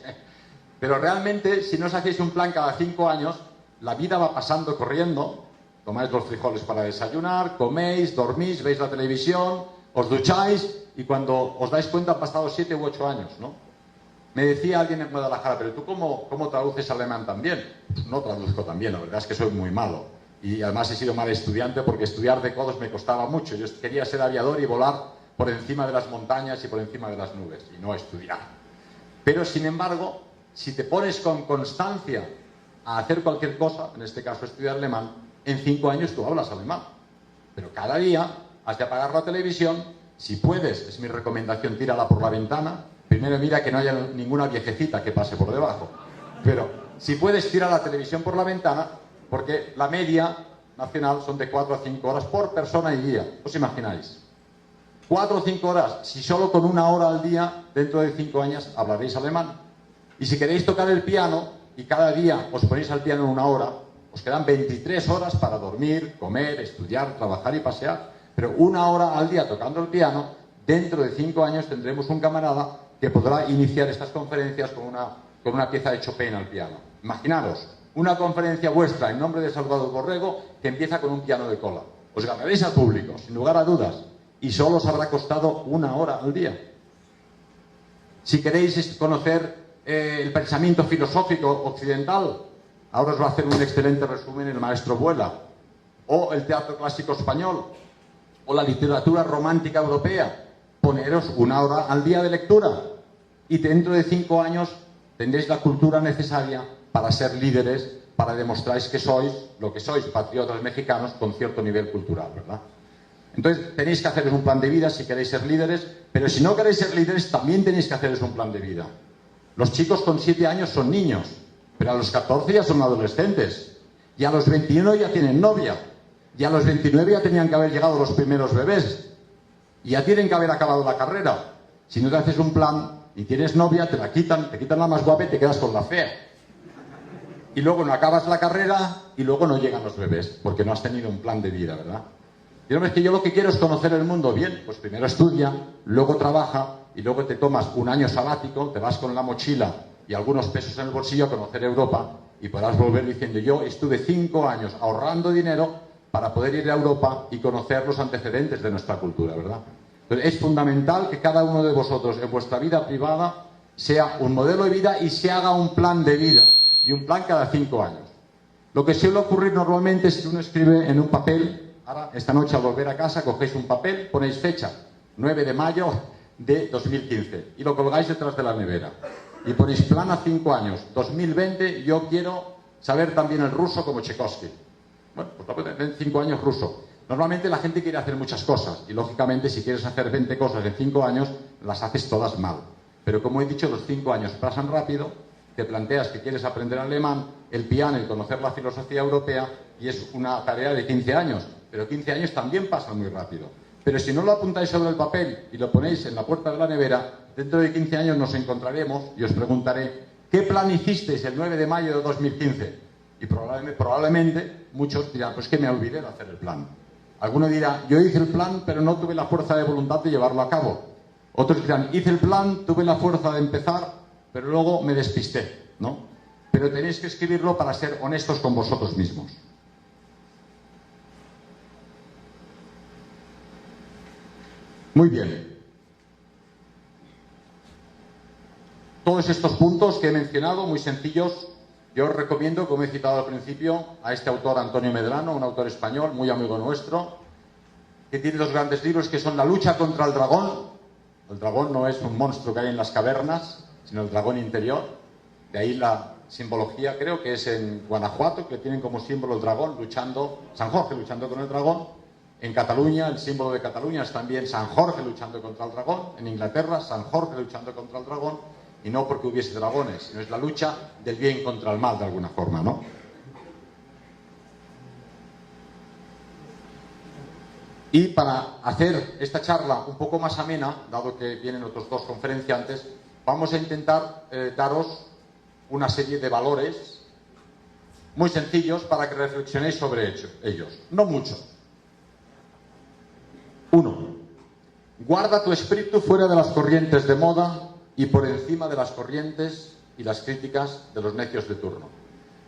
Pero realmente, si no os hacéis un plan cada 5 años, la vida va pasando corriendo. Tomáis los frijoles para desayunar, coméis, dormís, veis la televisión, os ducháis y cuando os dais cuenta han pasado 7 u 8 años, ¿no? Me decía alguien en Guadalajara, pero ¿tú cómo traduces alemán tan bien? Pues no traduzco tan bien, la verdad es que soy muy malo. Y además he sido mal estudiante porque estudiar de codos me costaba mucho. Yo quería ser aviador y volar por encima de las montañas y por encima de las nubes, y no estudiar. Pero, sin embargo, si te pones con constancia a hacer cualquier cosa, en este caso estudiar alemán, en 5 años tú hablas alemán. Pero cada día has de apagar la televisión, si puedes, es mi recomendación, tírala por la ventana. Primero mira que no haya ninguna viejecita que pase por debajo. Pero si puedes, tira la televisión por la ventana, porque la media nacional son de 4 a 5 horas por persona y día. ¿Os imagináis? 4 o 5 horas, si solo con 1 hora al día, dentro de 5 años hablaréis alemán. Y si queréis tocar el piano, y cada día os ponéis al piano en 1 hora, os quedan 23 horas para dormir, comer, estudiar, trabajar y pasear. Pero 1 hora al día tocando el piano, dentro de 5 años tendremos un camarada que podrá iniciar estas conferencias con una pieza de Chopin al piano. Imaginaros, una conferencia vuestra en nombre de Salvador Borrego que empieza con un piano de cola. Os ganaréis al público, sin lugar a dudas, y solo os habrá costado 1 hora al día. Si queréis conocer el pensamiento filosófico occidental, ahora os va a hacer un excelente resumen el maestro Vuela, o el teatro clásico español, o la literatura romántica europea. Poneros 1 hora al día de lectura y dentro de 5 años tendréis la cultura necesaria para ser líderes para demostrar que sois lo que sois, patriotas mexicanos con cierto nivel cultural, ¿verdad? Entonces, tenéis que haceros un plan de vida si queréis ser líderes, pero si no queréis ser líderes, también tenéis que haceros un plan de vida. Los chicos con 7 años son niños, pero a los 14 ya son adolescentes, y a los 21 ya tienen novia, y a los 29 ya tenían que haber llegado los primeros bebés, y ya tienen que haber acabado la carrera. Si no te haces un plan y tienes novia, te quitan la más guapa y te quedas con la fea. Y luego no acabas la carrera y luego no llegan los bebés, porque no has tenido un plan de vida, ¿verdad? Y no, es que yo lo que quiero es conocer el mundo. Bien, pues primero estudia, luego trabaja y luego te tomas un año sabático, te vas con la mochila y algunos pesos en el bolsillo a conocer Europa y podrás volver diciendo: yo estuve 5 años ahorrando dinero para poder ir a Europa y conocer los antecedentes de nuestra cultura, ¿verdad? Entonces, es fundamental que cada uno de vosotros en vuestra vida privada sea un modelo de vida y se haga un plan de vida, y un plan cada 5 años. Lo que suele ocurrir normalmente es que uno escribe en un papel. Ahora, esta noche al volver a casa, cogéis un papel, ponéis fecha, 9 de mayo de 2015, y lo colgáis detrás de la nevera. Y ponéis plan a 5 años, 2020, yo quiero saber también el ruso como Tchaikovsky. Bueno, pues en 5 años ruso. Normalmente la gente quiere hacer muchas cosas, y lógicamente si quieres hacer 20 cosas en 5 años, las haces todas mal. Pero como he dicho, los 5 años pasan rápido, te planteas que quieres aprender alemán, el piano y conocer la filosofía europea, y es una tarea de 15 años. Pero 15 años también pasan muy rápido. Pero si no lo apuntáis sobre el papel y lo ponéis en la puerta de la nevera, dentro de 15 años nos encontraremos y os preguntaré: ¿qué plan hicisteis el 9 de mayo de 2015? Y probablemente muchos dirán: pues que me olvidé de hacer el plan. Alguno dirá: yo hice el plan, pero no tuve la fuerza de voluntad de llevarlo a cabo. Otros dirán: hice el plan, tuve la fuerza de empezar, pero luego me despisté, ¿no? Pero tenéis que escribirlo para ser honestos con vosotros mismos. Muy bien. Todos estos puntos que he mencionado, muy sencillos, yo os recomiendo, como he citado al principio, a este autor Antonio Medrano, un autor español, muy amigo nuestro, que tiene 2 grandes libros que son La lucha contra el dragón. El dragón no es un monstruo que hay en las cavernas, sino el dragón interior. De ahí la simbología, creo que es en Guanajuato, que tienen como símbolo el dragón luchando, San Jorge luchando con el dragón. En Cataluña, el símbolo de Cataluña es también San Jorge luchando contra el dragón. En Inglaterra, San Jorge luchando contra el dragón. Y no porque hubiese dragones, sino es la lucha del bien contra el mal, de alguna forma, ¿no? Y para hacer esta charla un poco más amena, dado que vienen otros 2 conferenciantes, vamos a intentar daros una serie de valores muy sencillos para que reflexionéis sobre ellos. No mucho. 1. Guarda tu espíritu fuera de las corrientes de moda y por encima de las corrientes y las críticas de los necios de turno.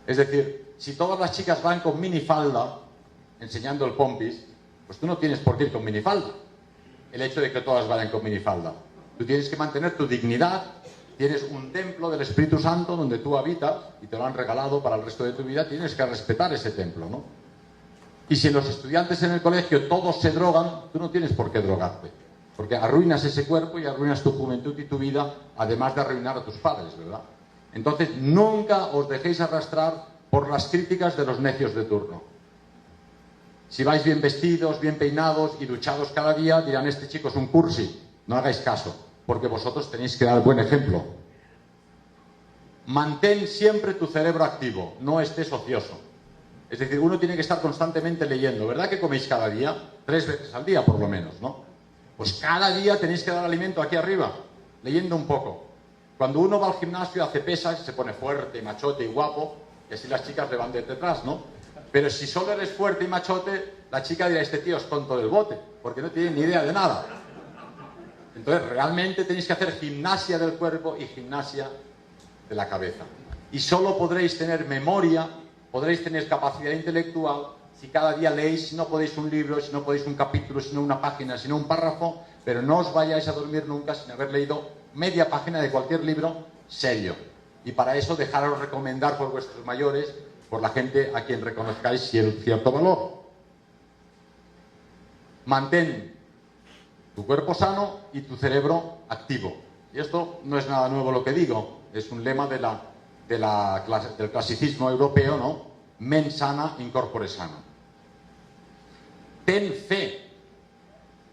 Es decir, si todas las chicas van con minifalda, enseñando el pompis, pues tú no tienes por qué ir con minifalda. El hecho de que todas vayan con minifalda. Tú tienes que mantener tu dignidad, tienes un templo del Espíritu Santo donde tú habitas y te lo han regalado para el resto de tu vida, tienes que respetar ese templo, ¿no? Y si los estudiantes en el colegio todos se drogan, tú no tienes por qué drogarte, porque arruinas ese cuerpo y arruinas tu juventud y tu vida, además de arruinar a tus padres, ¿verdad? Entonces, nunca os dejéis arrastrar por las críticas de los necios de turno. Si vais bien vestidos, bien peinados y duchados cada día, dirán: este chico es un cursi. No hagáis caso, porque vosotros tenéis que dar buen ejemplo. Mantén siempre tu cerebro activo, no estés ocioso. Es decir, uno tiene que estar constantemente leyendo. ¿Verdad que coméis cada día? 3 veces al día, por lo menos, ¿no? Pues cada día tenéis que dar alimento aquí arriba, leyendo un poco. Cuando uno va al gimnasio, hace pesas, se pone fuerte, machote y guapo, y así las chicas le van de detrás, ¿no? Pero si solo eres fuerte y machote, la chica dirá: este tío es tonto del bote, porque no tiene ni idea de nada. Entonces, realmente tenéis que hacer gimnasia del cuerpo y gimnasia de la cabeza. Y solo podréis tener memoria, podréis tener capacidad intelectual si cada día leéis, si no podéis un libro, si no podéis un capítulo, si no una página, si no un párrafo, pero no os vayáis a dormir nunca sin haber leído media página de cualquier libro serio. Y para eso dejaros recomendar por vuestros mayores, por la gente a quien reconozcáis cierto valor. Mantén tu cuerpo sano y tu cerebro activo. Y esto no es nada nuevo lo que digo, es un lema de la del clasicismo europeo, ¿no? Mens sana, in corpore sano. Ten fe.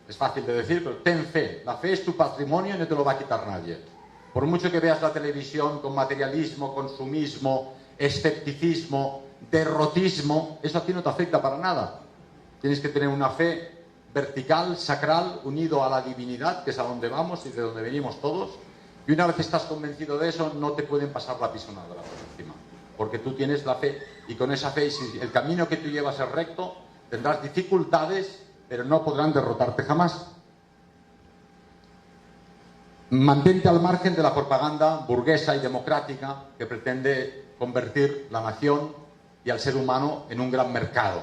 Es fácil de decir, pero ten fe. La fe es tu patrimonio y no te lo va a quitar nadie. Por mucho que veas la televisión con materialismo, consumismo, escepticismo, derrotismo, eso a ti no te afecta para nada. Tienes que tener una fe vertical, sacral, unido a la divinidad, que es a donde vamos y de donde venimos todos. Y una vez estás convencido de eso, no te pueden pasar la pisonadora por encima. Porque tú tienes la fe, y con esa fe, si el camino que tú llevas es recto, tendrás dificultades, pero no podrán derrotarte jamás. Mantente al margen de la propaganda burguesa y democrática que pretende convertir la nación y al ser humano en un gran mercado,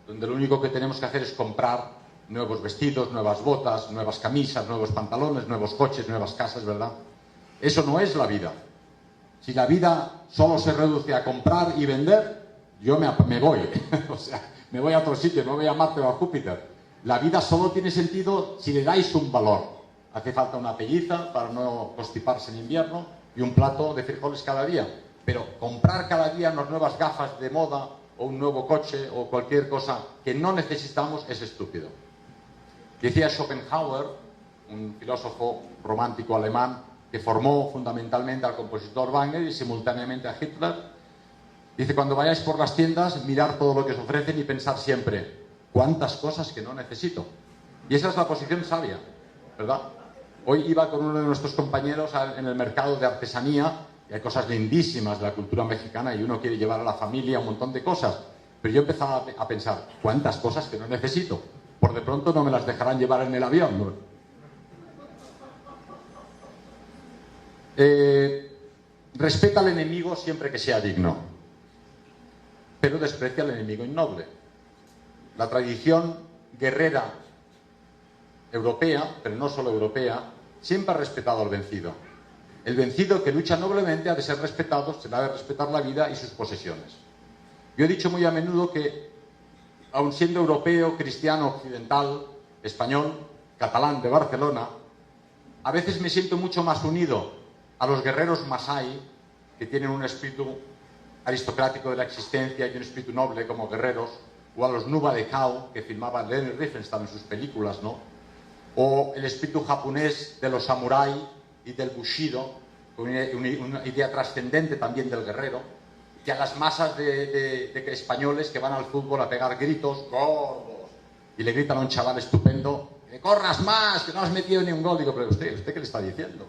donde lo único que tenemos que hacer es comprar nuevos vestidos, nuevas botas, nuevas camisas, nuevos pantalones, nuevos coches, nuevas casas, ¿verdad? Eso no es la vida. Si la vida solo se reduce a comprar y vender, yo me voy. O sea, me voy a otro sitio, me voy a Marte o a Júpiter. La vida solo tiene sentido si le dais un valor. Hace falta una pelliza para no constiparse en invierno y un plato de frijoles cada día. Pero comprar cada día unas nuevas gafas de moda o un nuevo coche o cualquier cosa que no necesitamos es estúpido. Decía Schopenhauer, un filósofo romántico alemán que formó fundamentalmente al compositor Wagner y simultáneamente a Hitler, dice: cuando vayáis por las tiendas, mirar todo lo que os ofrecen y pensar siempre, ¿cuántas cosas que no necesito? Y esa es la posición sabia, ¿verdad? Hoy iba con uno de nuestros compañeros en el mercado de artesanía y hay cosas lindísimas de la cultura mexicana y uno quiere llevar a la familia un montón de cosas. Pero yo empezaba a pensar, ¿cuántas cosas que no necesito? Por de pronto no me las dejarán llevar en el avión, ¿no? Respeta al enemigo siempre que sea digno, pero desprecia al enemigo innoble. La tradición guerrera europea, pero no solo europea, siempre ha respetado al vencido. El vencido que lucha noblemente ha de ser respetado, se le ha de respetar la vida y sus posesiones. Yo he dicho muy a menudo que, aun siendo europeo, cristiano, occidental, español, catalán de Barcelona, a veces me siento mucho más unido a los guerreros masái, que tienen un espíritu aristocrático de la existencia y un espíritu noble como guerreros, o a los Nuba de Cao, que filmaba Leni Riefenstahl en sus películas, ¿no? O el espíritu japonés de los samuráis y del bushido, con una idea trascendente también del guerrero, que a las masas de españoles que van al fútbol a pegar gritos gordos y le gritan a un chaval estupendo, que corras más, que no has metido ni un gol. Digo, pero ¿usted qué le está diciendo?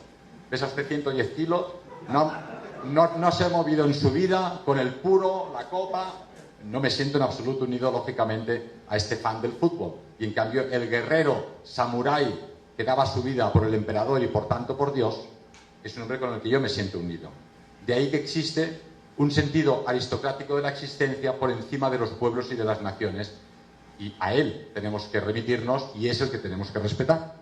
Pesa usted 110 kilos, no se ha movido en su vida con el puro, la copa. No me siento en absoluto unido, lógicamente, a este fan del fútbol. Y en cambio, el guerrero samurái que daba su vida por el emperador y por tanto por Dios, es un hombre con el que yo me siento unido. De ahí que existe un sentido aristocrático de la existencia por encima de los pueblos y de las naciones. Y a él tenemos que remitirnos y es el que tenemos que respetar.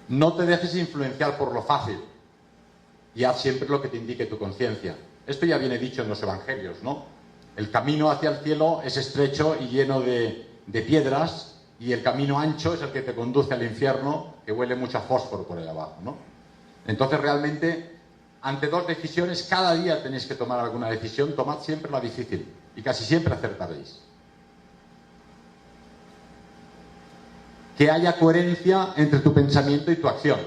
No te dejes influenciar por lo fácil y haz siempre lo que te indique tu conciencia. Esto ya viene dicho en los evangelios, ¿no? El camino hacia el cielo es estrecho y lleno de piedras, y el camino ancho es el que te conduce al infierno, que huele mucho a fósforo por ahí abajo, ¿no? Entonces realmente, ante dos decisiones, cada día tenéis que tomar alguna decisión, tomad siempre la difícil y casi siempre acertaréis. Que haya coherencia entre tu pensamiento y tu acción.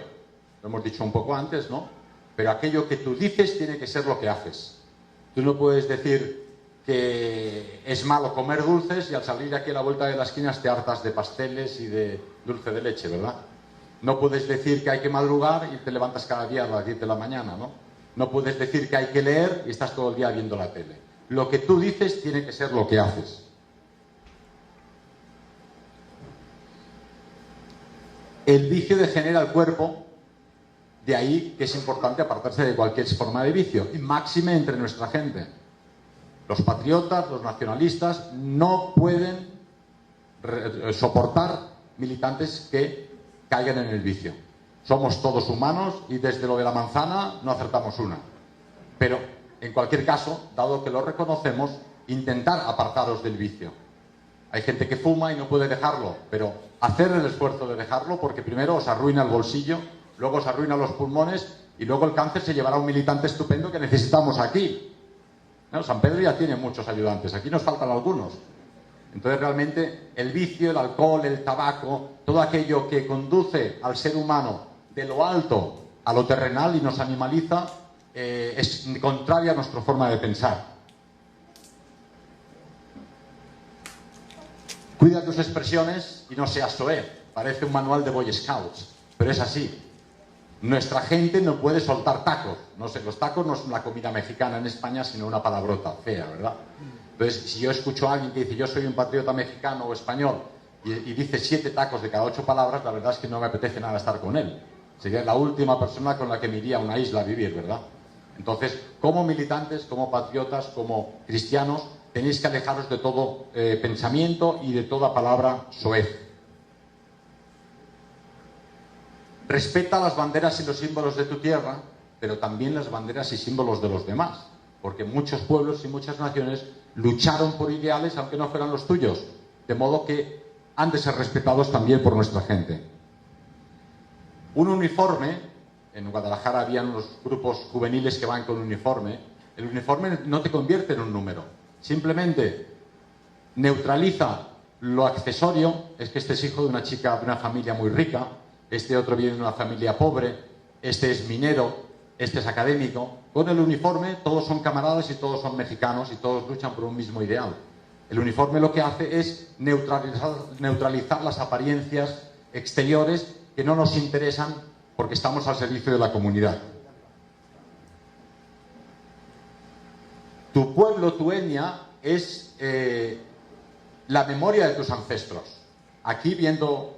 Lo hemos dicho un poco antes, ¿no? Pero aquello que tú dices tiene que ser lo que haces. Tú no puedes decir que es malo comer dulces y al salir aquí a la vuelta de las esquinas te hartas de pasteles y de dulce de leche, ¿verdad? No puedes decir que hay que madrugar y te levantas cada día a las 10 de la mañana, ¿no? No puedes decir que hay que leer y estás todo el día viendo la tele. Lo que tú dices tiene que ser lo que haces. El vicio degenera el cuerpo. De ahí que es importante apartarse de cualquier forma de vicio, y máxime entre nuestra gente. Los patriotas, los nacionalistas, no pueden soportar militantes que caigan en el vicio. Somos todos humanos y desde lo de la manzana no acertamos una. Pero, en cualquier caso, dado que lo reconocemos, intentar apartaros del vicio. Hay gente que fuma y no puede dejarlo, pero hacer el esfuerzo de dejarlo, porque primero os arruina el bolsillo, luego os arruina los pulmones y luego el cáncer se llevará a un militante estupendo que necesitamos aquí. ¿No? San Pedro ya tiene muchos ayudantes, aquí nos faltan algunos. Entonces realmente el vicio, el alcohol, el tabaco, todo aquello que conduce al ser humano de lo alto a lo terrenal y nos animaliza, es contraria a nuestra forma de pensar. Cuida tus expresiones y no seas soez. Parece un manual de Boy Scouts, pero es así. Nuestra gente no puede soltar tacos. No sé, los tacos no son la comida mexicana en España, sino una palabrota fea, ¿verdad? Entonces, si yo escucho a alguien que dice yo soy un patriota mexicano o español y dice 7 tacos de cada 8 palabras, la verdad es que no me apetece nada estar con él. Sería la última persona con la que me iría a una isla a vivir, ¿verdad? Entonces, como militantes, como patriotas, como cristianos, tenéis que alejaros de todo pensamiento y de toda palabra soez. Respeta las banderas y los símbolos de tu tierra, pero también las banderas y símbolos de los demás, porque muchos pueblos y muchas naciones lucharon por ideales aunque no fueran los tuyos, de modo que han de ser respetados también por nuestra gente. Un uniforme, en Guadalajara había unos grupos juveniles que van con uniforme, el uniforme no te convierte en un número, simplemente neutraliza lo accesorio. Es que este es hijo de una chica de una familia muy rica, este otro viene de una familia pobre, este es minero, este es académico. Con el uniforme todos son camaradas y todos son mexicanos y todos luchan por un mismo ideal. El uniforme lo que hace es neutralizar las apariencias exteriores que no nos interesan porque estamos al servicio de la comunidad. Tu pueblo, tu etnia, es la memoria de tus ancestros. Aquí, viendo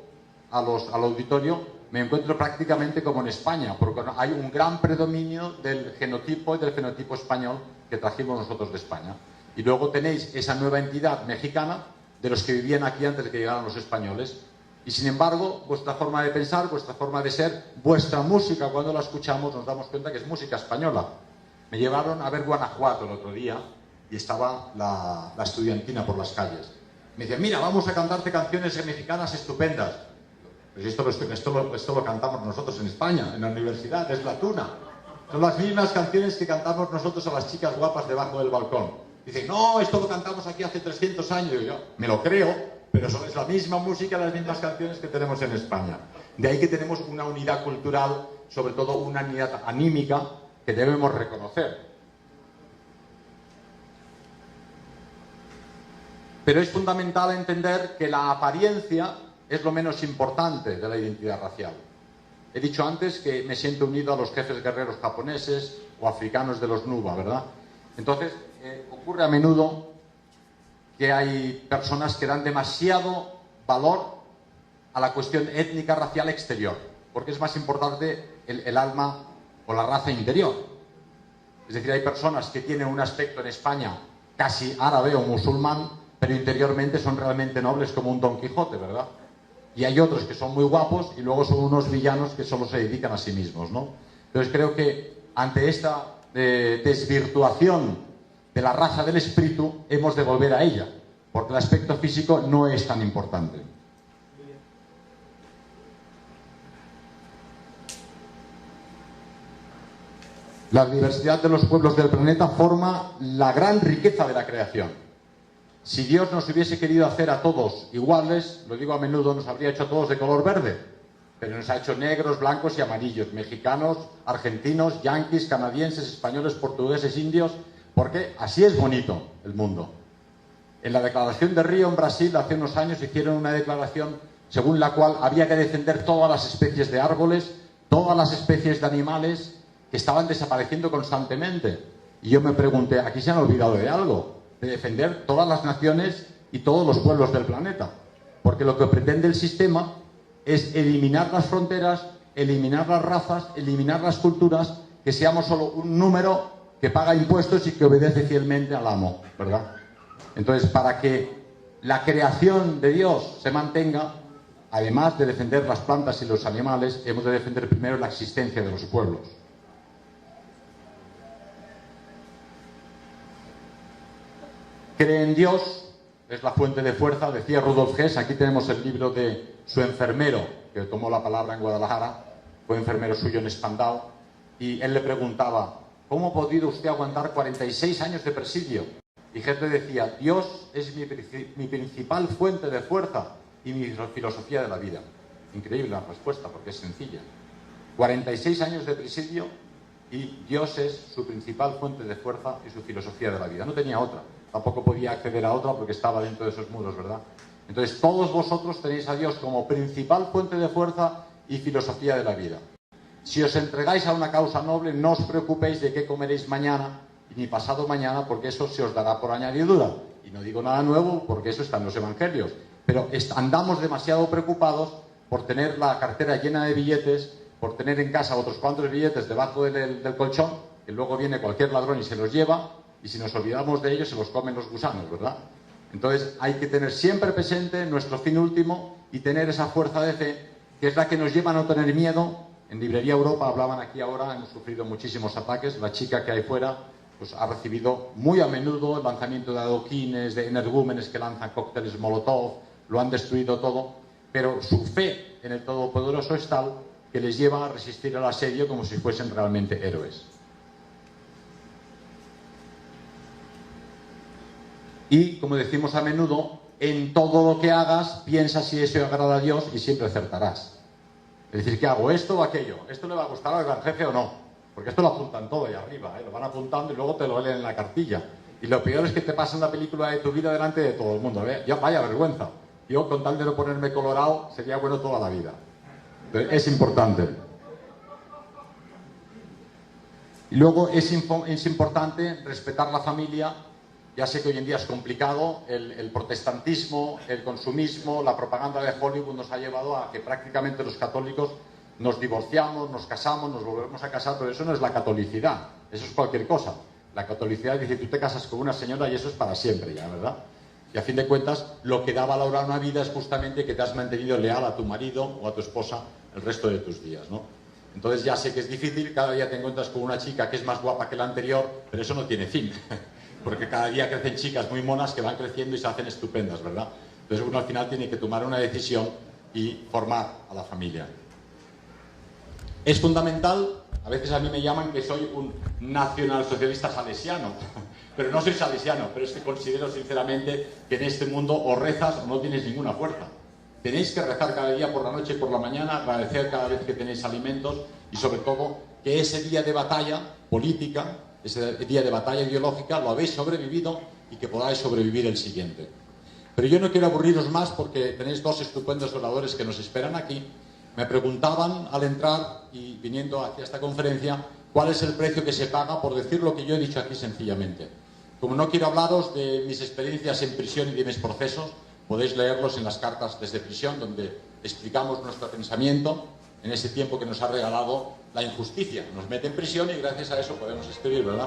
al auditorio, me encuentro prácticamente como en España, porque hay un gran predominio del genotipo y del fenotipo español que trajimos nosotros de España. Y luego tenéis esa nueva entidad mexicana de los que vivían aquí antes de que llegaran los españoles. Y sin embargo, vuestra forma de pensar, vuestra forma de ser, vuestra música, cuando la escuchamos nos damos cuenta que es música española. Me llevaron a ver Guanajuato el otro día y estaba la estudiantina por las calles. Me decían, mira, vamos a cantarte canciones mexicanas estupendas. Pues esto lo cantamos nosotros en España, en la universidad, es la tuna. Son las mismas canciones que cantamos nosotros a las chicas guapas debajo del balcón. Dicen, no, esto lo cantamos aquí hace 300 años. Y yo, me lo creo, pero es la misma música, las mismas canciones que tenemos en España. De ahí que tenemos una unidad cultural, sobre todo una unidad anímica, que debemos reconocer. Pero es fundamental entender que la apariencia es lo menos importante de la identidad racial. He dicho antes que me siento unido a los jefes guerreros japoneses o africanos de los Nuba, ¿verdad? Entonces, ocurre a menudo que hay personas que dan demasiado valor a la cuestión étnica racial exterior, porque es más importante el alma o la raza interior. Es decir, hay personas que tienen un aspecto en España casi árabe o musulmán, pero interiormente son realmente nobles como un Don Quijote, ¿verdad? Y hay otros que son muy guapos y luego son unos villanos que solo se dedican a sí mismos, ¿no? Entonces creo que ante esta desvirtuación de la raza del espíritu hemos de volver a ella, porque el aspecto físico no es tan importante. La diversidad de los pueblos del planeta forma la gran riqueza de la creación. Si Dios nos hubiese querido hacer a todos iguales, lo digo a menudo, nos habría hecho a todos de color verde, pero nos ha hecho negros, blancos y amarillos, mexicanos, argentinos, yanquis, canadienses, españoles, portugueses, indios, porque así es bonito el mundo. En la declaración de Río, en Brasil, hace unos años hicieron una declaración según la cual había que defender todas las especies de árboles, todas las especies de animales que estaban desapareciendo constantemente. Y yo me pregunté, ¿aquí se han olvidado de algo? De defender todas las naciones y todos los pueblos del planeta. Porque lo que pretende el sistema es eliminar las fronteras, eliminar las razas, eliminar las culturas, que seamos solo un número que paga impuestos y que obedece fielmente al amo, ¿verdad? Entonces, para que la creación de Dios se mantenga, además de defender las plantas y los animales, hemos de defender primero la existencia de los pueblos. Cree en Dios, es la fuente de fuerza, decía Rudolf Hess. Aquí tenemos el libro de su enfermero, que tomó la palabra en Guadalajara, fue enfermero suyo en Spandau. y él le preguntaba, ¿cómo ha podido usted aguantar 46 años de presidio? Y gente decía, Dios es mi principal fuente de fuerza y mi filosofía de la vida. Increíble la respuesta, porque es sencilla. 46 años de presidio y Dios es su principal fuente de fuerza y su filosofía de la vida. No tenía otra. Tampoco podía acceder a otra porque estaba dentro de esos muros, ¿verdad? Entonces, todos vosotros tenéis a Dios como principal fuente de fuerza y filosofía de la vida. Si os entregáis a una causa noble, no os preocupéis de qué comeréis mañana ni pasado mañana, porque eso se os dará por añadidura. Y no digo nada nuevo, porque eso está en los evangelios. Pero andamos demasiado preocupados por tener la cartera llena de billetes, por tener en casa otros cuantos billetes debajo del colchón, que luego viene cualquier ladrón y se los lleva, y si nos olvidamos de ellos se los comen los gusanos, ¿verdad? Entonces hay que tener siempre presente nuestro fin último y tener esa fuerza de fe, que es la que nos lleva a no tener miedo. En Librería Europa hablaban aquí ahora, hemos sufrido muchísimos ataques. La chica que hay fuera pues ha recibido muy a menudo el lanzamiento de adoquines, de energúmenes que lanzan cócteles Molotov, lo han destruido todo, pero su fe en el Todopoderoso es tal que les lleva a resistir al asedio como si fuesen realmente héroes. Y, como decimos a menudo, en todo lo que hagas, piensa si eso agrada a Dios y siempre acertarás. Es decir, ¿qué hago? ¿Esto o aquello? ¿Esto le va a gustar al gran jefe o no? Porque esto lo apuntan todo ahí arriba, lo van apuntando y luego te lo leen en la cartilla. Y lo peor es que te pasan la película de tu vida delante de todo el mundo. Ya vaya vergüenza. Yo, con tal de no ponerme colorado, sería bueno toda la vida. Pero es importante. Y luego es importante respetar la familia. Ya sé que hoy en día es complicado, el protestantismo, el consumismo, la propaganda de Hollywood nos ha llevado a que prácticamente los católicos nos divorciamos, nos casamos, nos volvemos a casar, pero eso no es la catolicidad, eso es cualquier cosa. La catolicidad dice, tú te casas con una señora y eso es para siempre ya, ¿verdad? Y a fin de cuentas, lo que da valor a una vida es justamente que te has mantenido leal a tu marido o a tu esposa el resto de tus días, ¿no? Entonces ya sé que es difícil, cada día te encuentras con una chica que es más guapa que la anterior, pero eso no tiene fin. Porque cada día crecen chicas muy monas que van creciendo y se hacen estupendas, ¿verdad? Entonces uno al final tiene que tomar una decisión y formar a la familia. Es fundamental, a veces a mí me llaman que soy un nacionalsocialista salesiano, pero no soy salesiano, pero es que considero sinceramente que en este mundo o rezas o no tienes ninguna fuerza. Tenéis que rezar cada día por la noche y por la mañana, agradecer cada vez que tenéis alimentos y sobre todo que ese día de batalla política, ese día de batalla ideológica, lo habéis sobrevivido y que podáis sobrevivir el siguiente. Pero yo no quiero aburriros más porque tenéis dos estupendos oradores que nos esperan aquí. Me preguntaban al entrar y viniendo hacia esta conferencia cuál es el precio que se paga por decir lo que yo he dicho aquí sencillamente. Como no quiero hablaros de mis experiencias en prisión y de mis procesos, podéis leerlos en las cartas desde prisión, donde explicamos nuestro pensamiento en ese tiempo que nos ha regalado la injusticia. Nos mete en prisión y gracias a eso podemos escribir, ¿verdad?